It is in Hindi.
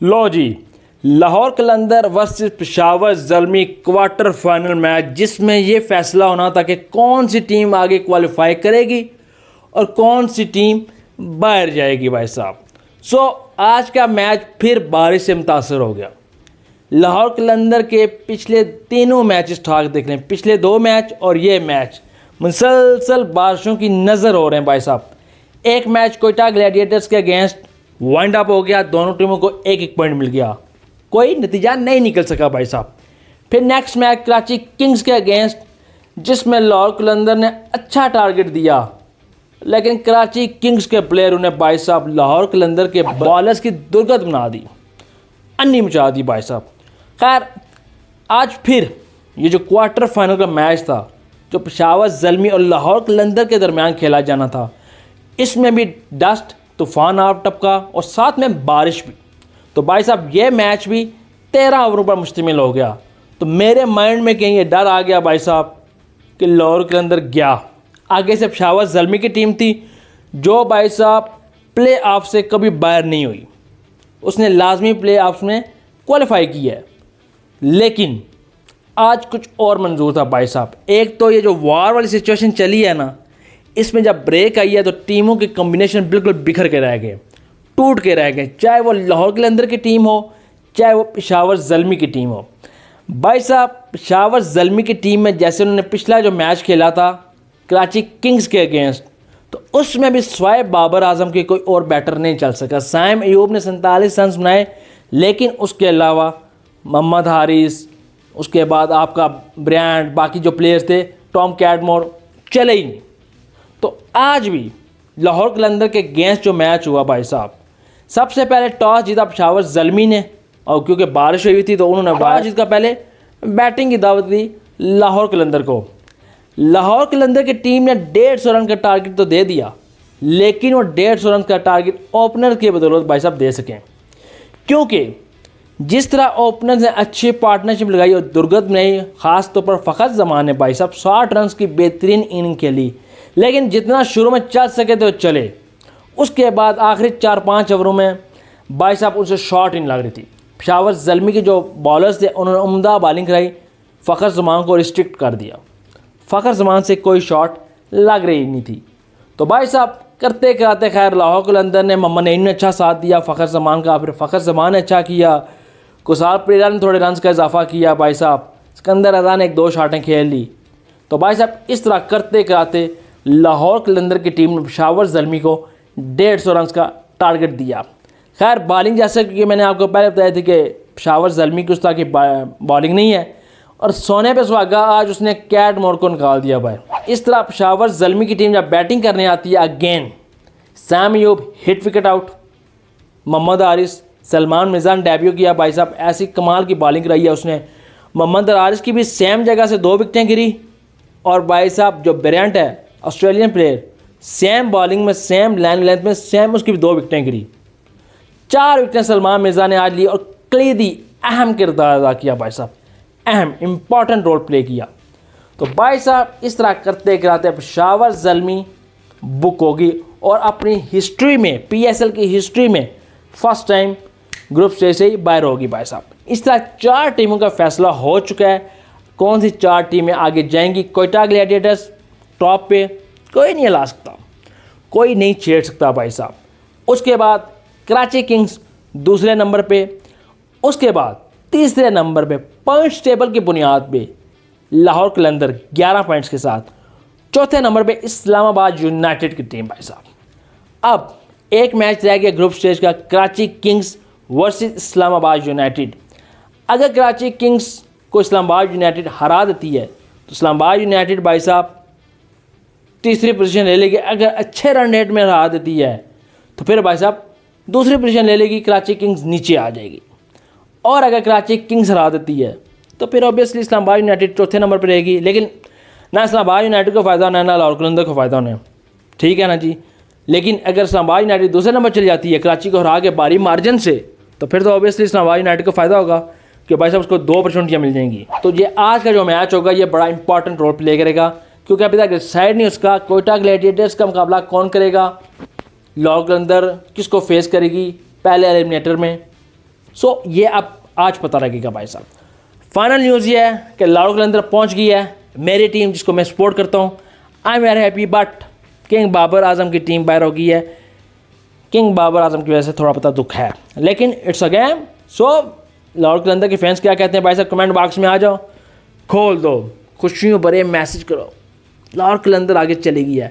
लो जी, Lahore Qalandar versus Peshawar Zalmi quarter final match, जिसमें ये फैसला होना था कि कौन सी टीम आगे क्वालिफाई करेगी और कौन सी टीम बाहर जाएगी भाई साहब। आज का मैच फिर बारिश से मुतासर हो गया। लाहौर कलंदर के पिछले तीनों मैचेस ठाक देख लें, पिछले दो मैच और ये मैच मुसलसल बारिशों की नज़र हो रहे हैं भाई साहब। एक मैच कोयटा ग्लैडिएटर्स के अगेंस्ट वाइंड अप हो गया, दोनों टीमों को एक एक पॉइंट मिल गया, कोई नतीजा नहीं निकल सका भाई साहब। फिर नेक्स्ट मैच कराची किंग्स के अगेंस्ट, जिसमें लाहौर कलंदर ने अच्छा टारगेट दिया, लेकिन कराची किंग्स के प्लेयर उन्हें भाई साहब लाहौर कलंदर के बॉलर्स की दुर्गत बना दी, अन्नी मचा दी भाई साहब। खैर, आज फिर ये जो क्वार्टर फाइनल का मैच था, जो पेशावर ज़ल्मी और लाहौर कलंदर के दरमियान खेला जाना था, इसमें भी डस्ट तूफ़ान आ टपका और साथ में बारिश भी। तो भाई साहब ये मैच भी 13 ओवरों पर मुश्तमिल हो गया। तो मेरे माइंड में कहीं ये डर आ गया भाई साहब कि लाहौर कलंदर गया। आगे से पेशावर ज़ल्मी की टीम थी जो भाई साहब प्ले ऑफ से कभी बाहर नहीं हुई, उसने लाजमी प्ले ऑफ में क्वालिफाई किया है। लेकिन आज कुछ और मंजूर था भाई साहब। एक तो ये जो वार वाली सिचुएशन चली है ना, इसमें जब ब्रेक आई है तो टीमों के कॉम्बिनेशन बिल्कुल बिखर के रह गए, टूट के रह गए, चाहे वो लाहौर कलंदर की टीम हो, चाहे वो पेशावर ज़ल्मी की टीम हो। भाई साहब पेशावर ज़ल्मी की टीम में जैसे उन्होंने पिछला जो मैच खेला था कराची किंग्स के अगेंस्ट, तो उसमें भी स्वाइब बाबर आजम के कोई और बैटर नहीं चल सका। साइम अयूब ने 47 रन बनाए, लेकिन उसके अलावा मोहम्मद हारिस, उसके बाद आपका ब्रांड, बाकी जो प्लेयर्स थे, टॉम कैडमोर, चले ही नहीं। तो आज भी लाहौर कलंदर के अगेंस्ट जो मैच हुआ भाई साहब, सबसे पहले टॉस जीता पेशावर ज़ल्मी ने, और क्योंकि बारिश हुई थी तो उन्होंने टॉस जीत का पहले बैटिंग की दावत दी लाहौर कलंदर को। लाहौर कलंदर की टीम ने 150 रन का टारगेट तो दे दिया, लेकिन वो 150 रन का टारगेट ओपनर की बदौलत भाई साहब दे सकें, क्योंकि जिस तरह ओपनर्स ने अच्छी पार्टनरशिप लगाई और दुर्गत नहीं, ख़ास तौर पर फ़खर ज़मान ने भाई साहब 60 रन की बेहतरीन इनिंग खेली, लेकिन जितना शुरू में चल सके तो चले। उसके बाद आखिरी 4-5 ओवरों में भाई साहब उनसे शॉर्ट इन लग रही थी। पेशावर ज़ल्मी के जो बॉलर्स थे उन्होंने उम्दा बॉलिंग कराई, फ़खर ज़मान को रिस्ट्रिक्ट कर दिया, फ़खर ज़मान से कोई शॉट लग रही नहीं थी। तो भाई साहब करते कराते खैर लाहौर कलंदर ने, मोहम्मद नईम ने अच्छा साथ दिया फ़खर ज़मान का, फिर फ़खर ज़मान ने अच्छा किया, कुसार प्रेरा ने थोड़े रन का इजाफा किया, भाई साहब सिकंदर रज़ा ने 1-2 शॉटें खेल ली। तो भाई साहब इस तरह करते कराते लाहौर कलंदर की टीम ने पेशावर ज़ल्मी को 150 रन का टारगेट दिया। खैर बॉलिंग, जैसे कि मैंने आपको पहले बताया थी कि पेशावर ज़ल्मी की उस तरह की बॉलिंग नहीं है, और सोने पे सुहागा आज उसने कैडमोर को निकाल दिया भाई। इस तरह पेशावर ज़ल्मी की टीम जब बैटिंग करने आती है, again Saim Ayub hit wicket out, Mohammad Haris, Salman Mirza ने डेब्यू किया भाई साहब, ऐसी कमाल की बॉलिंग रही है उसने। मोहम्मद हारिस की भी सेम जगह से 2 विकेटें गिरी, और भाई साहब जो ब्रांड है ऑस्ट्रेलियन प्लेयर, सेम बॉलिंग में, सेम लाइन लेंथ में, सेम उसकी भी 2 विकेटें गिरी। 4 विकेटें सलमान मिर्ज़ा ने आज ली और कलीदी अहम किरदार अदा किया भाई साहब, अहम इम्पॉर्टेंट रोल प्ले किया। तो भाई साहब इस तरह करते कराते पेशावर ज़ल्मी बुक होगी और अपनी हिस्ट्री में, PSL की हिस्ट्री में फर्स्ट टाइम ग्रुप स्टेज से ही बाहर होगी भाई साहब। इस तरह 4 टीमों का फैसला हो चुका है। कौन सी 4 टीमें आगे जाएंगी? कोयटा ग्लैडिएटर्स टॉप पे, कोई नहीं हिला सकता, कोई नहीं छेड़ सकता भाई साहब। उसके बाद कराची किंग्स दूसरे नंबर पे, उसके बाद तीसरे नंबर पे पॉइंट्स टेबल की बुनियाद पे लाहौर कलंदर 11 पॉइंट्स के साथ, चौथे नंबर पे इस्लामाबाद यूनाइटेड की टीम भाई साहब। अब एक मैच रह गया ग्रुप स्टेज का, Karachi Kings versus Islamabad United. अगर कराची किंग्स को इस्लामाबाद यूनाइटेड हरा देती है तो इस्लामाबाद यूनाइटेड भाई साहब तीसरी पोजीशन ले लेगी। अगर अच्छे रन रेट में हरा देती है तो फिर भाई साहब दूसरी पोजीशन ले लेगी, कराची किंग्स नीचे आ जाएगी। और अगर कराची किंग्स हरा देती है तो फिर ऑब्वियसली इस्लामाबाद यूनाइटेड चौथे नंबर पर रहेगी, लेकिन ना इस्लामाबाद यूनाइटेड को फ़ायदा ना लाहौर कलंदर को फ़ायदा होना, ठीक है ना जी। लेकिन अगर इस्लामाबाद यूनाइटेड दूसरे नंबर चली जाती है कराची को हरा के भारी मार्जिन से, तो फिर तो ऑब्वियसली इस्लामाबाद यूनाइटेड को फ़ायदा होगा कि भाई साहब उसको 2 अपॉर्चुनिटियाँ मिल जाएंगी। तो ये आज का जो मैच होगा ये बड़ा इंपॉर्टेंट रोल प्ले करेगा, क्योंकि अभी तक डिसाइड नहीं उसका कोयटा ग्लैडिएटर्स का मुकाबला कौन करेगा, लाहौर कलंदर किसको फेस करेगी पहले एलिमिनेटर में, सो ये अब आज पता लगेगा भाई साहब। फाइनल न्यूज़ ये है कि लाहौर कलंदर पहुंच गई है, मेरी टीम जिसको मैं सपोर्ट करता हूँ। I am very happy, but king Babar Azam की टीम बाहर हो गई है। किंग बाबर आजम की वजह से थोड़ा पता दुख है, लेकिन इट्स अ गेम। सो लाहौर कलंदर के फैंस क्या कहते हैं भाई साहब, कमेंट बॉक्स में आ जाओ, खोल दो, खुशियों भरे मैसेज करो, लाहौर कलंदर आगे चली गई है।